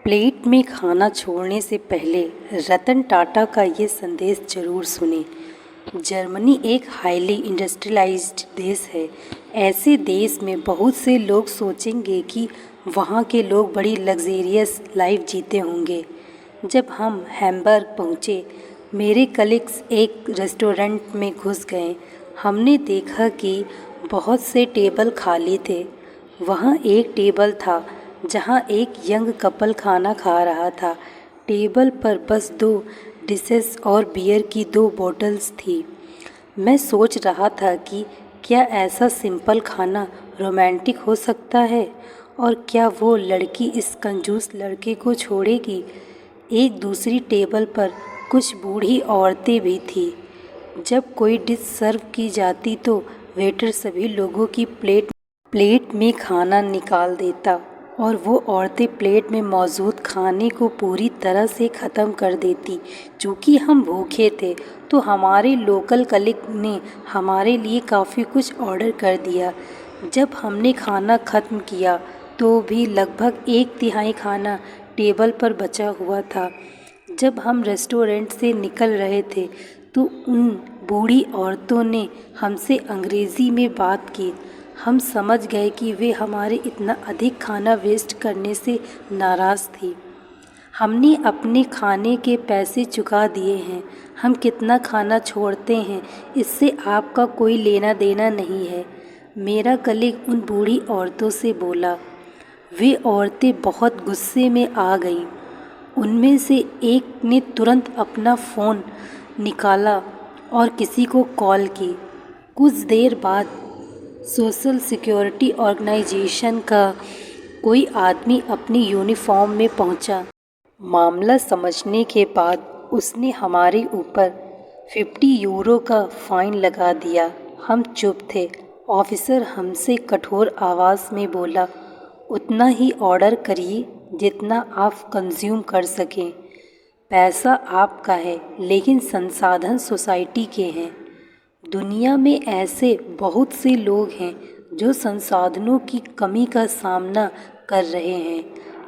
Plate में खाना छोड़ने से पहले रतन टाटा का ये संदेश जरूर सुने। जर्मनी एक हाईली इंडस्ट्रियलाइज्ड देश है। ऐसे देश में बहुत से लोग सोचेंगे कि वहाँ के लोग बड़ी लग्जेरियस लाइफ जीते होंगे। जब हम हैम्बर्ग पहुँचे, मेरे कलीग्स एक रेस्टोरेंट में घुस गए। हमने देखा कि बहुत से टेबल खाली थे। वहाँ एक टेबल था जहाँ एक यंग कपल खाना खा रहा था। टेबल पर बस 2 डिशेस और बियर की 2 बॉटल्स थी। मैं सोच रहा था कि क्या ऐसा सिंपल खाना रोमांटिक हो सकता है, और क्या वो लड़की इस कंजूस लड़के को छोड़ेगी। एक दूसरी टेबल पर कुछ बूढ़ी औरतें भी थीं। जब कोई डिश सर्व की जाती तो वेटर सभी लोगों की प्लेट में खाना निकाल देता और वो औरतें प्लेट में मौजूद खाने को पूरी तरह से ख़त्म कर देती। चूँकि हम भूखे थे तो हमारे लोकल कलीग ने हमारे लिए काफ़ी कुछ ऑर्डर कर दिया। जब हमने खाना ख़त्म किया तो भी लगभग 1/3 खाना टेबल पर बचा हुआ था। जब हम रेस्टोरेंट से निकल रहे थे तो उन बूढ़ी औरतों ने हमसे अंग्रेज़ी में बात की। हम समझ गए कि वे हमारे इतना अधिक खाना वेस्ट करने से नाराज़ थी। हमने अपने खाने के पैसे चुका दिए हैं। हम कितना खाना छोड़ते हैं इससे आपका कोई लेना देना नहीं है। मेरा कलीग उन बूढ़ी औरतों से बोला। वे औरतें बहुत गुस्से में आ गईं। उनमें से एक ने तुरंत अपना फ़ोन निकाला और किसी को कॉल की। कुछ देर बाद सोशल सिक्योरिटी ऑर्गेनाइजेशन का कोई आदमी अपनी यूनिफॉर्म में पहुंचा। मामला समझने के बाद उसने हमारे ऊपर 50 यूरो का फ़ाइन लगा दिया। हम चुप थे। ऑफिसर हमसे कठोर आवाज़ में बोला, उतना ही ऑर्डर करिए जितना आप कंज्यूम कर सकें। पैसा आपका है लेकिन संसाधन सोसाइटी के हैं। दुनिया में ऐसे बहुत से लोग हैं जो संसाधनों की कमी का सामना कर रहे हैं।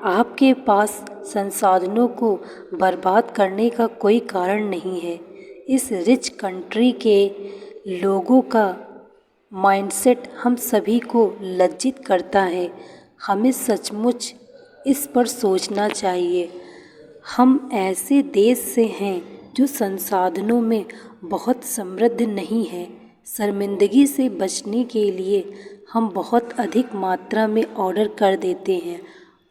आपके पास संसाधनों को बर्बाद करने का कोई कारण नहीं है। इस रिच कंट्री के लोगों का माइंडसेट हम सभी को लज्जित करता है। हमें सचमुच इस पर सोचना चाहिए। हम ऐसे देश से हैं जो संसाधनों में बहुत समृद्ध नहीं है। शर्मिंदगी से बचने के लिए हम बहुत अधिक मात्रा में ऑर्डर कर देते हैं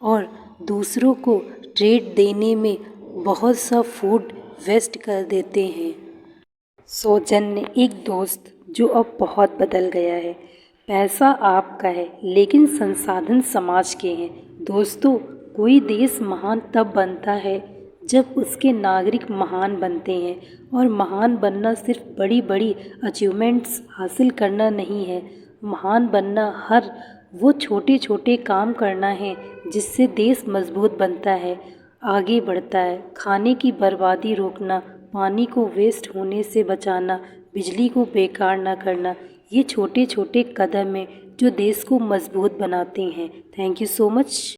और दूसरों को ट्रीट देने में बहुत सा फूड वेस्ट कर देते हैं। सौजन्य एक दोस्त जो अब बहुत बदल गया है। पैसा आपका है लेकिन संसाधन समाज के हैं। दोस्तों, कोई देश महान तब बनता है जब उसके नागरिक महान बनते हैं, और महान बनना सिर्फ बड़ी बड़ी अचीवमेंट्स हासिल करना नहीं है। महान बनना हर वो छोटे छोटे काम करना है जिससे देश मजबूत बनता है, आगे बढ़ता है। खाने की बर्बादी रोकना, पानी को वेस्ट होने से बचाना, बिजली को बेकार ना करना, ये छोटे छोटे कदम हैं जो देश को मजबूत बनाते हैं। Thank you so much.